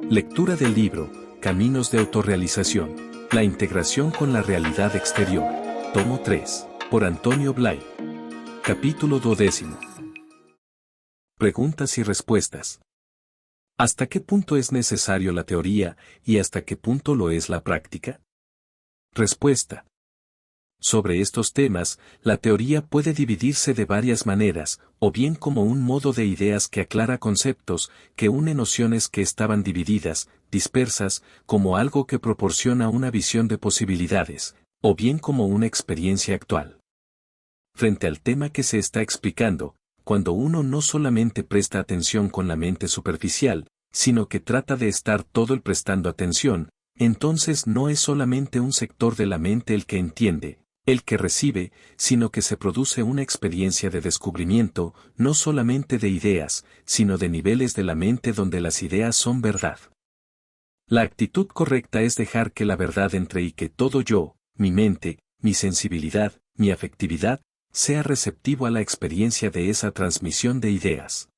Lectura del libro, Caminos de autorrealización. La integración con la realidad exterior. Tomo 3. Por Antonio Blay. Capítulo 12. Preguntas y respuestas. ¿Hasta qué punto es necesario la teoría y hasta qué punto lo es la práctica? Respuesta. Sobre estos temas, la teoría puede dividirse de varias maneras, o bien como un modo de ideas que aclara conceptos, que une nociones que estaban divididas, dispersas, como algo que proporciona una visión de posibilidades, o bien como una experiencia actual. Frente al tema que se está explicando, cuando uno no solamente presta atención con la mente superficial, sino que trata de estar todo el prestando atención, entonces no es solamente un sector de la mente el que entiende, el que recibe, sino que se produce una experiencia de descubrimiento, no solamente de ideas, sino de niveles de la mente donde las ideas son verdad. La actitud correcta es dejar que la verdad entre y que todo yo, mi mente, mi sensibilidad, mi afectividad, sea receptivo a la experiencia de esa transmisión de ideas.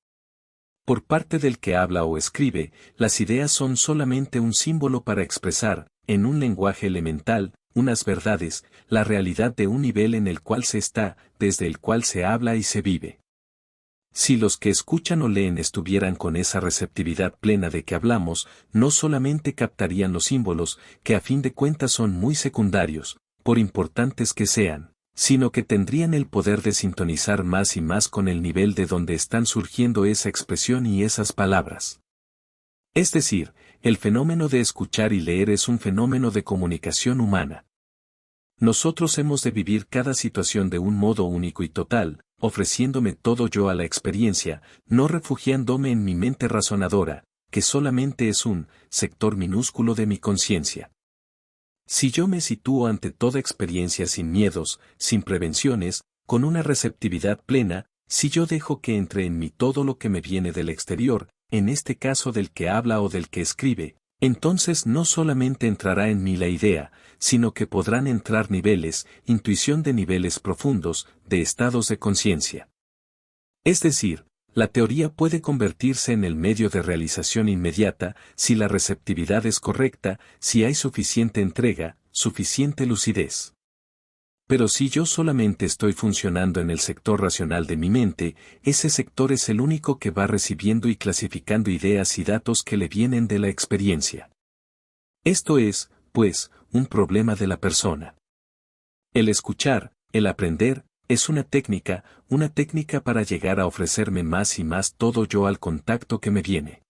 Por parte del que habla o escribe, las ideas son solamente un símbolo para expresar, en un lenguaje elemental, unas verdades, la realidad de un nivel en el cual se está, desde el cual se habla y se vive. Si los que escuchan o leen estuvieran con esa receptividad plena de que hablamos, no solamente captarían los símbolos, que a fin de cuentas son muy secundarios, por importantes que sean, sino que tendrían el poder de sintonizar más y más con el nivel de donde están surgiendo esa expresión y esas palabras. Es decir, el fenómeno de escuchar y leer es un fenómeno de comunicación humana. Nosotros hemos de vivir cada situación de un modo único y total, ofreciéndome todo yo a la experiencia, no refugiándome en mi mente razonadora, que solamente es un sector minúsculo de mi conciencia. Si yo me sitúo ante toda experiencia sin miedos, sin prevenciones, con una receptividad plena, si yo dejo que entre en mí todo lo que me viene del exterior, en este caso del que habla o del que escribe, entonces no solamente entrará en mí la idea, sino que podrán entrar niveles, intuición de niveles profundos, de estados de conciencia. Es decir, la teoría puede convertirse en el medio de realización inmediata, si la receptividad es correcta, si hay suficiente entrega, suficiente lucidez. Pero si yo solamente estoy funcionando en el sector racional de mi mente, ese sector es el único que va recibiendo y clasificando ideas y datos que le vienen de la experiencia. Esto es, pues, un problema de la persona. El escuchar, el aprender, es una técnica para llegar a ofrecerme más y más todo yo al contacto que me viene.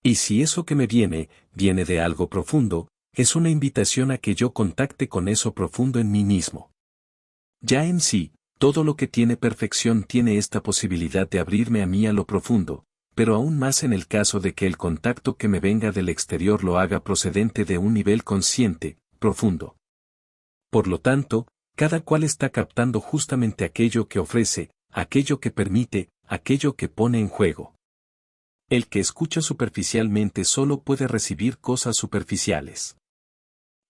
Y si eso que me viene de algo profundo, es una invitación a que yo contacte con eso profundo en mí mismo. Ya en sí, todo lo que tiene perfección tiene esta posibilidad de abrirme a mí a lo profundo, pero aún más en el caso de que el contacto que me venga del exterior lo haga procedente de un nivel consciente, profundo. Por lo tanto, cada cual está captando justamente aquello que ofrece, aquello que permite, aquello que pone en juego. El que escucha superficialmente solo puede recibir cosas superficiales.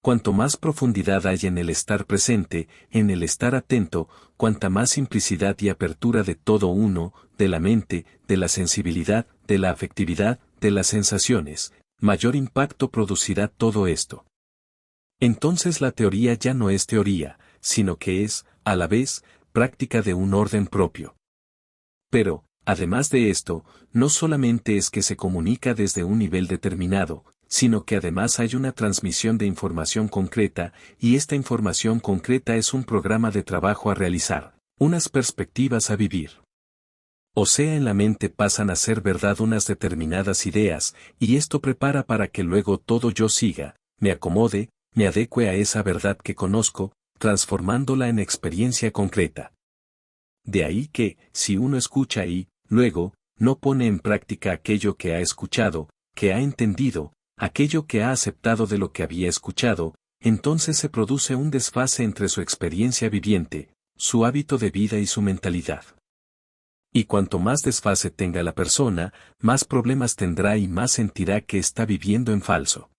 Cuanto más profundidad hay en el estar presente, en el estar atento, cuanta más simplicidad y apertura de todo uno, de la mente, de la sensibilidad, de la afectividad, de las sensaciones, mayor impacto producirá todo esto. Entonces la teoría ya no es teoría, sino que es, a la vez, práctica de un orden propio. Pero, además de esto, no solamente es que se comunica desde un nivel determinado, sino que además hay una transmisión de información concreta, y esta información concreta es un programa de trabajo a realizar, unas perspectivas a vivir. O sea, en la mente pasan a ser verdad unas determinadas ideas, y esto prepara para que luego todo yo siga, me acomode, me adecue a esa verdad que conozco, transformándola en experiencia concreta. De ahí que, si uno escucha y, luego, no pone en práctica aquello que ha escuchado, que ha entendido, aquello que ha aceptado de lo que había escuchado, entonces se produce un desfase entre su experiencia viviente, su hábito de vida y su mentalidad. Y cuanto más desfase tenga la persona, más problemas tendrá y más sentirá que está viviendo en falso.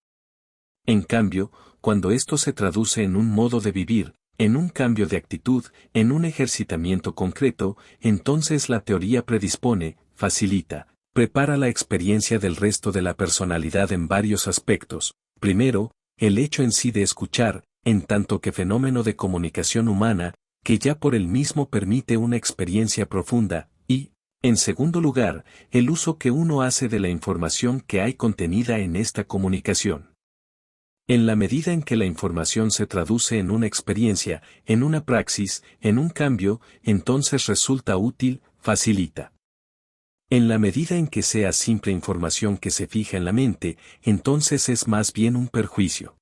En cambio, cuando esto se traduce en un modo de vivir, en un cambio de actitud, en un ejercitamiento concreto, entonces la teoría predispone, facilita, prepara la experiencia del resto de la personalidad en varios aspectos. Primero, el hecho en sí de escuchar, en tanto que fenómeno de comunicación humana, que ya por él mismo permite una experiencia profunda, y, en segundo lugar, el uso que uno hace de la información que hay contenida en esta comunicación. En la medida en que la información se traduce en una experiencia, en una praxis, en un cambio, entonces resulta útil, facilita. En la medida en que sea simple información que se fija en la mente, entonces es más bien un perjuicio.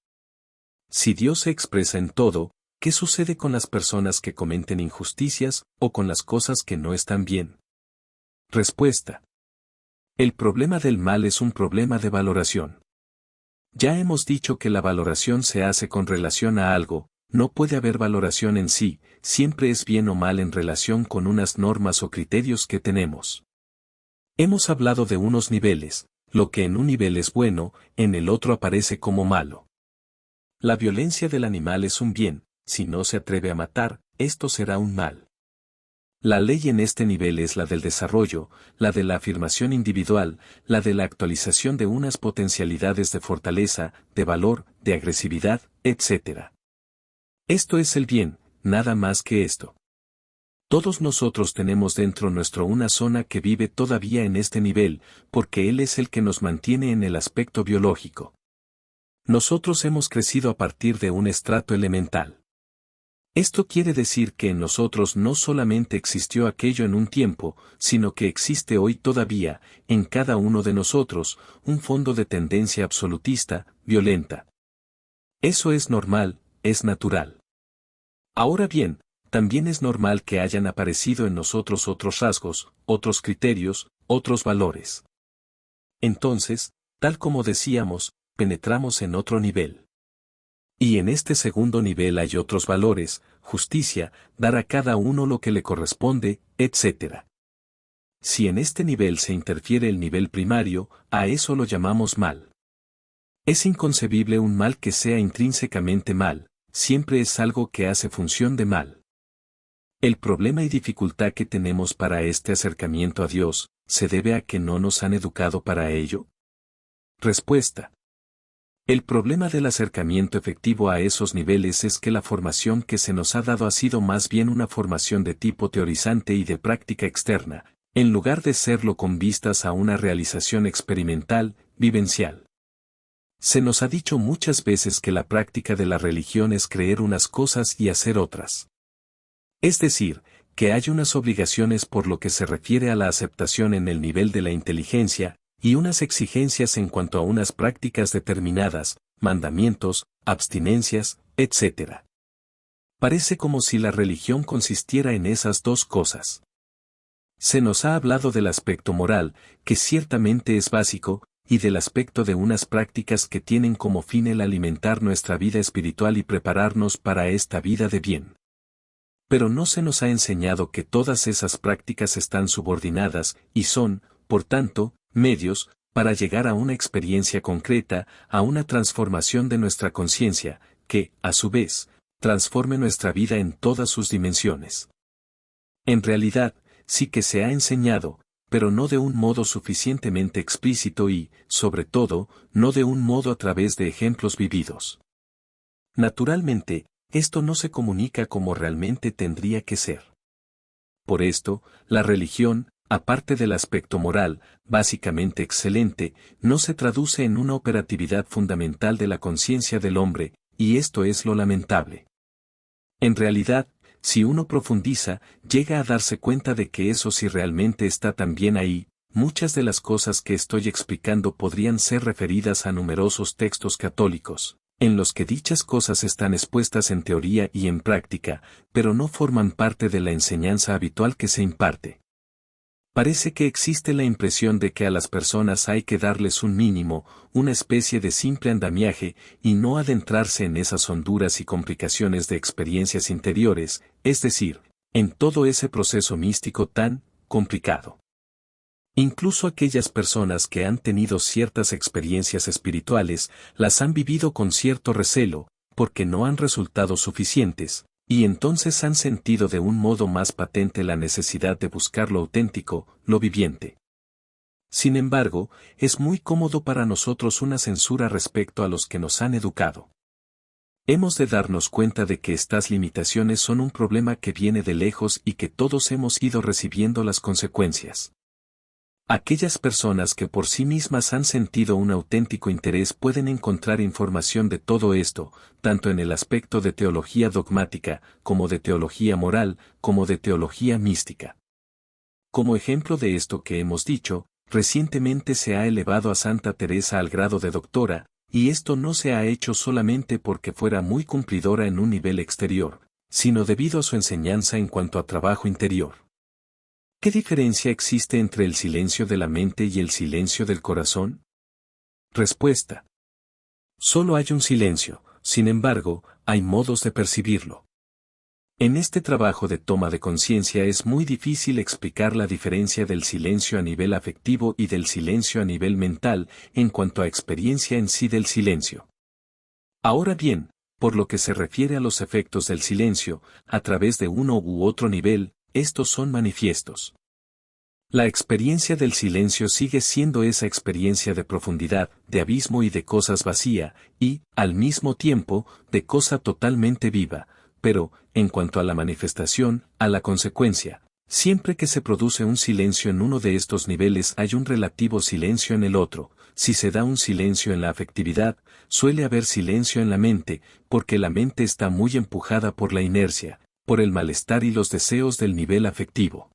Si Dios se expresa en todo, ¿qué sucede con las personas que cometen injusticias, o con las cosas que no están bien? Respuesta. El problema del mal es un problema de valoración. Ya hemos dicho que la valoración se hace con relación a algo, no puede haber valoración en sí, siempre es bien o mal en relación con unas normas o criterios que tenemos. Hemos hablado de unos niveles, lo que en un nivel es bueno, en el otro aparece como malo. La violencia del animal es un bien, si no se atreve a matar, esto será un mal. La ley en este nivel es la del desarrollo, la de la afirmación individual, la de la actualización de unas potencialidades de fortaleza, de valor, de agresividad, etc. Esto es el bien, nada más que esto. Todos nosotros tenemos dentro nuestro una zona que vive todavía en este nivel, porque Él es el que nos mantiene en el aspecto biológico. Nosotros hemos crecido a partir de un estrato elemental. Esto quiere decir que en nosotros no solamente existió aquello en un tiempo, sino que existe hoy todavía, en cada uno de nosotros, un fondo de tendencia absolutista, violenta. Eso es normal, es natural. Ahora bien, también es normal que hayan aparecido en nosotros otros rasgos, otros criterios, otros valores. Entonces, tal como decíamos, penetramos en otro nivel. Y en este segundo nivel hay otros valores, justicia, dar a cada uno lo que le corresponde, etc. Si en este nivel se interfiere el nivel primario, a eso lo llamamos mal. Es inconcebible un mal que sea intrínsecamente mal, siempre es algo que hace función de mal. El problema y dificultad que tenemos para este acercamiento a Dios, ¿se debe a que no nos han educado para ello? Respuesta. El problema del acercamiento efectivo a esos niveles es que la formación que se nos ha dado ha sido más bien una formación de tipo teorizante y de práctica externa, en lugar de serlo con vistas a una realización experimental, vivencial. Se nos ha dicho muchas veces que la práctica de la religión es creer unas cosas y hacer otras. Es decir, que hay unas obligaciones por lo que se refiere a la aceptación en el nivel de la inteligencia, y unas exigencias en cuanto a unas prácticas determinadas, mandamientos, abstinencias, etc. Parece como si la religión consistiera en esas dos cosas. Se nos ha hablado del aspecto moral, que ciertamente es básico, y del aspecto de unas prácticas que tienen como fin el alimentar nuestra vida espiritual y prepararnos para esta vida de bien. Pero no se nos ha enseñado que todas esas prácticas están subordinadas, y son, por tanto, medios, para llegar a una experiencia concreta, a una transformación de nuestra conciencia, que, a su vez, transforme nuestra vida en todas sus dimensiones. En realidad, sí que se ha enseñado, pero no de un modo suficientemente explícito y, sobre todo, no de un modo a través de ejemplos vividos. Naturalmente, esto no se comunica como realmente tendría que ser. Por esto, la religión, aparte del aspecto moral, básicamente excelente, no se traduce en una operatividad fundamental de la conciencia del hombre, y esto es lo lamentable. En realidad, si uno profundiza, llega a darse cuenta de que eso sí realmente está también ahí. Muchas de las cosas que estoy explicando podrían ser referidas a numerosos textos católicos, en los que dichas cosas están expuestas en teoría y en práctica, pero no forman parte de la enseñanza habitual que se imparte. Parece que existe la impresión de que a las personas hay que darles un mínimo, una especie de simple andamiaje, y no adentrarse en esas honduras y complicaciones de experiencias interiores, es decir, en todo ese proceso místico tan complicado. Incluso aquellas personas que han tenido ciertas experiencias espirituales, las han vivido con cierto recelo, porque no han resultado suficientes, y entonces han sentido de un modo más patente la necesidad de buscar lo auténtico, lo viviente. Sin embargo, es muy cómodo para nosotros una censura respecto a los que nos han educado. Hemos de darnos cuenta de que estas limitaciones son un problema que viene de lejos y que todos hemos ido recibiendo las consecuencias. Aquellas personas que por sí mismas han sentido un auténtico interés pueden encontrar información de todo esto, tanto en el aspecto de teología dogmática, como de teología moral, como de teología mística. Como ejemplo de esto que hemos dicho, recientemente se ha elevado a Santa Teresa al grado de doctora, y esto no se ha hecho solamente porque fuera muy cumplidora en un nivel exterior, sino debido a su enseñanza en cuanto a trabajo interior. ¿Qué diferencia existe entre el silencio de la mente y el silencio del corazón? Respuesta. Solo hay un silencio, sin embargo, hay modos de percibirlo. En este trabajo de toma de conciencia es muy difícil explicar la diferencia del silencio a nivel afectivo y del silencio a nivel mental, en cuanto a experiencia en sí del silencio. Ahora bien, por lo que se refiere a los efectos del silencio, a través de uno u otro nivel, estos son manifiestos. La experiencia del silencio sigue siendo esa experiencia de profundidad, de abismo y de cosas vacía, y, al mismo tiempo, de cosa totalmente viva, pero, en cuanto a la manifestación, a la consecuencia, siempre que se produce un silencio en uno de estos niveles hay un relativo silencio en el otro. Si se da un silencio en la afectividad, suele haber silencio en la mente, porque la mente está muy empujada por la inercia, por el malestar y los deseos del nivel afectivo.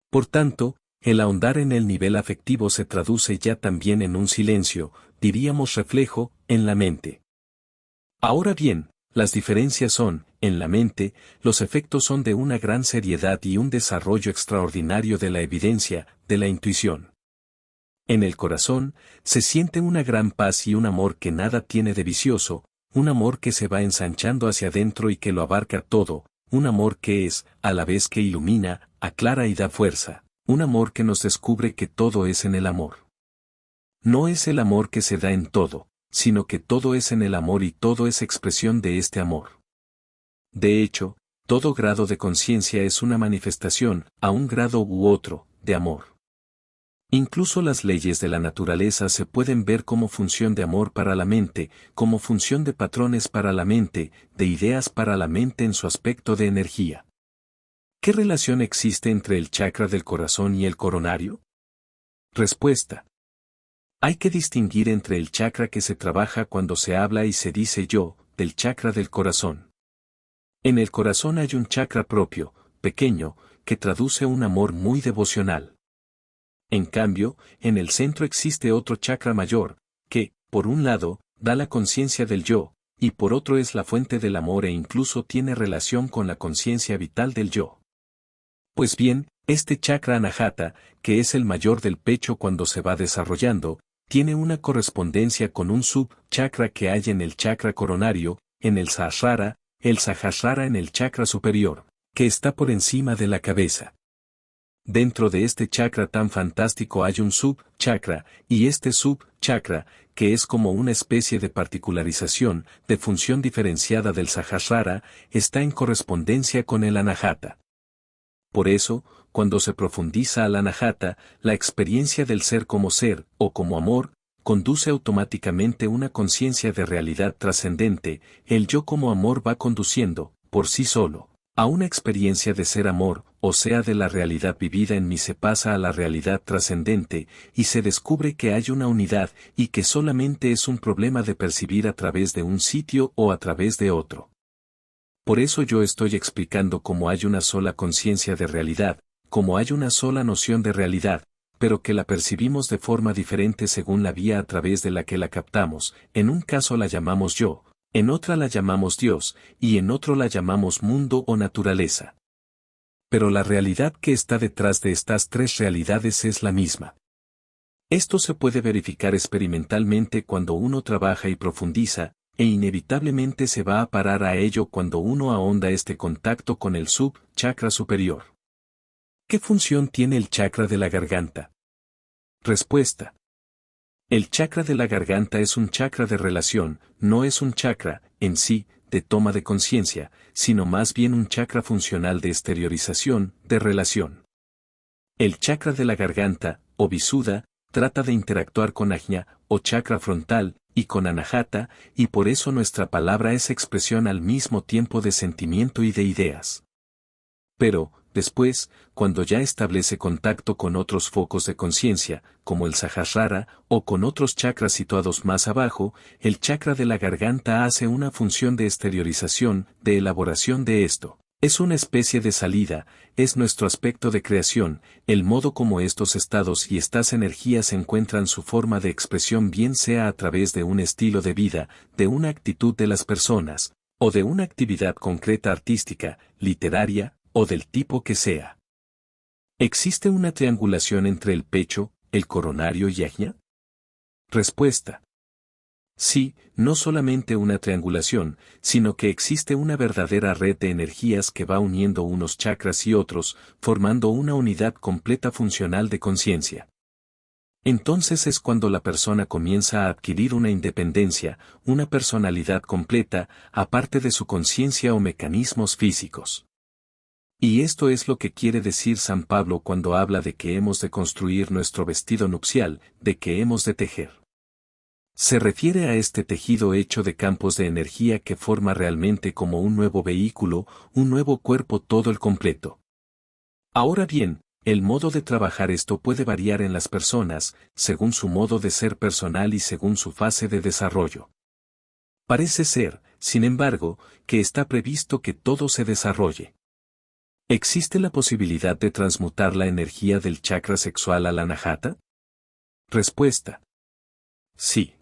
Por tanto, el ahondar en el nivel afectivo se traduce ya también en un silencio, diríamos reflejo, en la mente. Ahora bien, las diferencias son, en la mente, los efectos son de una gran seriedad y un desarrollo extraordinario de la evidencia, de la intuición. En el corazón, se siente una gran paz y un amor que nada tiene de vicioso, un amor que se va ensanchando hacia adentro y que lo abarca todo, un amor que es, a la vez que ilumina, aclara y da fuerza, un amor que nos descubre que todo es en el amor. No es el amor que se da en todo, sino que todo es en el amor y todo es expresión de este amor. De hecho, todo grado de conciencia es una manifestación, a un grado u otro, de amor. Incluso las leyes de la naturaleza se pueden ver como función de amor para la mente, como función de patrones para la mente, de ideas para la mente en su aspecto de energía. ¿Qué relación existe entre el chakra del corazón y el coronario? Respuesta. Hay que distinguir entre el chakra que se trabaja cuando se habla y se dice yo, del chakra del corazón. En el corazón hay un chakra propio, pequeño, que traduce un amor muy devocional. En cambio, en el centro existe otro chakra mayor, que, por un lado, da la conciencia del yo, y por otro es la fuente del amor e incluso tiene relación con la conciencia vital del yo. Pues bien, este chakra anahata, que es el mayor del pecho cuando se va desarrollando, tiene una correspondencia con un sub-chakra que hay en el chakra coronario, en el sahasrara en el chakra superior, que está por encima de la cabeza. Dentro de este chakra tan fantástico hay un sub-chakra, y este sub-chakra, que es como una especie de particularización, de función diferenciada del sahasrara, está en correspondencia con el anahata. Por eso, cuando se profundiza al anahata, la experiencia del ser, o como amor, conduce automáticamente una conciencia de realidad trascendente, el yo como amor va conduciendo, por sí solo, a una experiencia de ser amor, o sea de la realidad vivida en mí se pasa a la realidad trascendente, y se descubre que hay una unidad, y que solamente es un problema de percibir a través de un sitio o a través de otro. Por eso yo estoy explicando cómo hay una sola conciencia de realidad, cómo hay una sola noción de realidad, pero que la percibimos de forma diferente según la vía a través de la que la captamos, en un caso la llamamos yo, en otra la llamamos Dios, y en otro la llamamos mundo o naturaleza. Pero la realidad que está detrás de estas tres realidades es la misma. Esto se puede verificar experimentalmente cuando uno trabaja y profundiza, e inevitablemente se va a parar a ello cuando uno ahonda este contacto con el sub-chakra superior. ¿Qué función tiene el chakra de la garganta? Respuesta. El chakra de la garganta es un chakra de relación, no es un chakra, en sí, de toma de conciencia, sino más bien un chakra funcional de exteriorización, de relación. El chakra de la garganta, o visuddha, trata de interactuar con Ajna, o chakra frontal, y con Anahata, y por eso nuestra palabra es expresión al mismo tiempo de sentimiento y de ideas. Pero, después, cuando ya establece contacto con otros focos de conciencia, como el Sahasrara, o con otros chakras situados más abajo, el chakra de la garganta hace una función de exteriorización, de elaboración de esto. Es una especie de salida, es nuestro aspecto de creación, el modo como estos estados y estas energías encuentran su forma de expresión, bien sea a través de un estilo de vida, de una actitud de las personas, o de una actividad concreta artística, literaria, o del tipo que sea. ¿Existe una triangulación entre el pecho, el coronario y Ajna? Respuesta. Sí, no solamente una triangulación, sino que existe una verdadera red de energías que va uniendo unos chakras y otros, formando una unidad completa funcional de conciencia. Entonces es cuando la persona comienza a adquirir una independencia, una personalidad completa, aparte de su conciencia o mecanismos físicos. Y esto es lo que quiere decir San Pablo cuando habla de que hemos de construir nuestro vestido nupcial, de que hemos de tejer. Se refiere a este tejido hecho de campos de energía que forma realmente como un nuevo vehículo, un nuevo cuerpo todo el completo. Ahora bien, el modo de trabajar esto puede variar en las personas, según su modo de ser personal y según su fase de desarrollo. Parece ser, sin embargo, que está previsto que todo se desarrolle. ¿Existe la posibilidad de transmutar la energía del chakra sexual a la Anahata? Respuesta. Sí.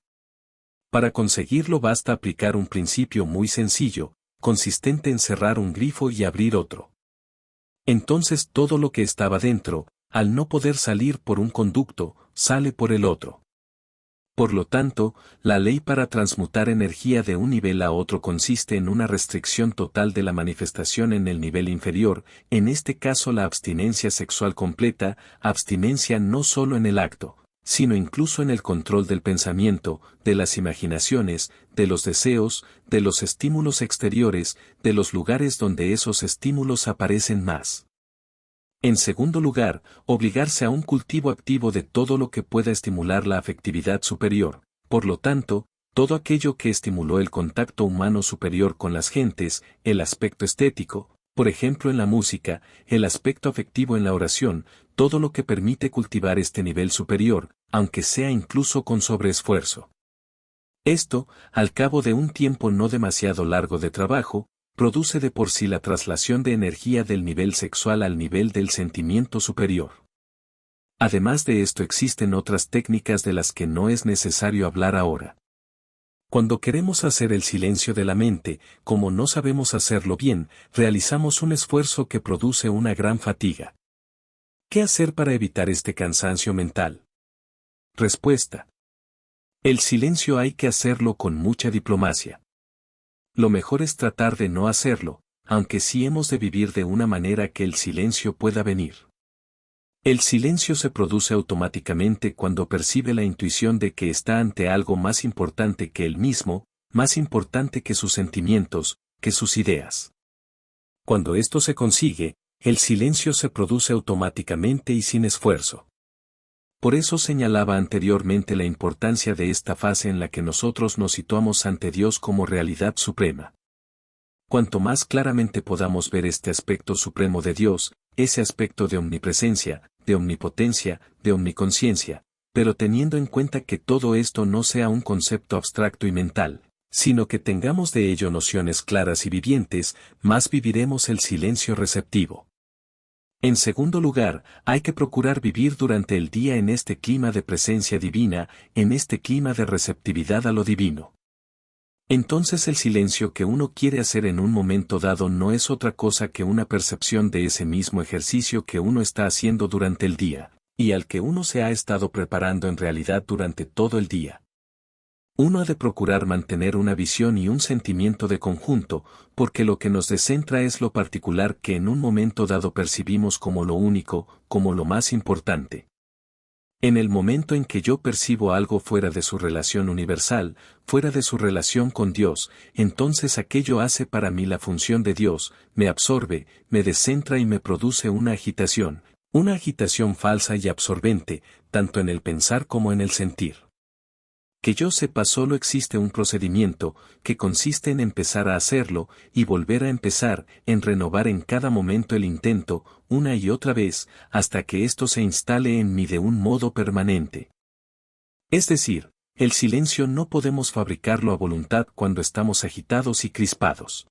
Para conseguirlo basta aplicar un principio muy sencillo, consistente en cerrar un grifo y abrir otro. Entonces todo lo que estaba dentro, al no poder salir por un conducto, sale por el otro. Por lo tanto, la ley para transmutar energía de un nivel a otro consiste en una restricción total de la manifestación en el nivel inferior, en este caso la abstinencia sexual completa, abstinencia no solo en el acto, sino incluso en el control del pensamiento, de las imaginaciones, de los deseos, de los estímulos exteriores, de los lugares donde esos estímulos aparecen más. En segundo lugar, obligarse a un cultivo activo de todo lo que pueda estimular la afectividad superior, por lo tanto, todo aquello que estimuló el contacto humano superior con las gentes, el aspecto estético, por ejemplo en la música, el aspecto afectivo en la oración, todo lo que permite cultivar este nivel superior, aunque sea incluso con sobreesfuerzo. Esto, al cabo de un tiempo no demasiado largo de trabajo, produce de por sí la traslación de energía del nivel sexual al nivel del sentimiento superior. Además de esto existen otras técnicas de las que no es necesario hablar ahora. Cuando queremos hacer el silencio de la mente, como no sabemos hacerlo bien, realizamos un esfuerzo que produce una gran fatiga. ¿Qué hacer para evitar este cansancio mental? Respuesta. El silencio hay que hacerlo con mucha diplomacia. Lo mejor es tratar de no hacerlo, aunque sí hemos de vivir de una manera que el silencio pueda venir. El silencio se produce automáticamente cuando percibe la intuición de que está ante algo más importante que él mismo, más importante que sus sentimientos, que sus ideas. Cuando esto se consigue, el silencio se produce automáticamente y sin esfuerzo. Por eso señalaba anteriormente la importancia de esta fase en la que nosotros nos situamos ante Dios como realidad suprema. Cuanto más claramente podamos ver este aspecto supremo de Dios, ese aspecto de omnipresencia, de omnipotencia, de omniconciencia, pero teniendo en cuenta que todo esto no sea un concepto abstracto y mental, sino que tengamos de ello nociones claras y vivientes, más viviremos el silencio receptivo. En segundo lugar, hay que procurar vivir durante el día en este clima de presencia divina, en este clima de receptividad a lo divino. Entonces el silencio que uno quiere hacer en un momento dado no es otra cosa que una percepción de ese mismo ejercicio que uno está haciendo durante el día, y al que uno se ha estado preparando en realidad durante todo el día. Uno ha de procurar mantener una visión y un sentimiento de conjunto, porque lo que nos descentra es lo particular que en un momento dado percibimos como lo único, como lo más importante. En el momento en que yo percibo algo fuera de su relación universal, fuera de su relación con Dios, entonces aquello hace para mí la función de Dios, me absorbe, me descentra y me produce una agitación falsa y absorbente, tanto en el pensar como en el sentir. Que yo sepa, solo existe un procedimiento, que consiste en empezar a hacerlo, y volver a empezar, en renovar en cada momento el intento, una y otra vez, hasta que esto se instale en mí de un modo permanente. Es decir, el silencio no podemos fabricarlo a voluntad cuando estamos agitados y crispados.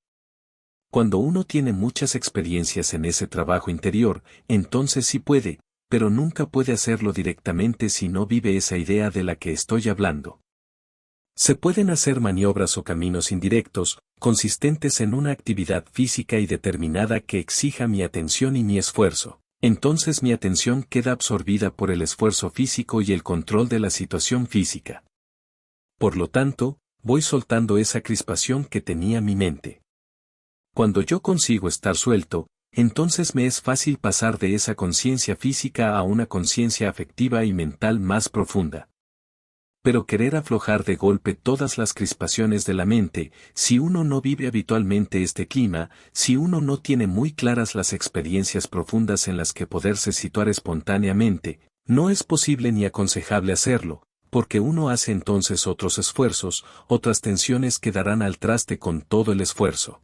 Cuando uno tiene muchas experiencias en ese trabajo interior, entonces sí puede, pero nunca puede hacerlo directamente si no vive esa idea de la que estoy hablando. Se pueden hacer maniobras o caminos indirectos, consistentes en una actividad física y determinada que exija mi atención y mi esfuerzo. Entonces mi atención queda absorbida por el esfuerzo físico y el control de la situación física. Por lo tanto, voy soltando esa crispación que tenía mi mente. Cuando yo consigo estar suelto, entonces me es fácil pasar de esa conciencia física a una conciencia afectiva y mental más profunda. Pero querer aflojar de golpe todas las crispaciones de la mente, si uno no vive habitualmente este clima, si uno no tiene muy claras las experiencias profundas en las que poderse situar espontáneamente, no es posible ni aconsejable hacerlo, porque uno hace entonces otros esfuerzos, otras tensiones que darán al traste con todo el esfuerzo.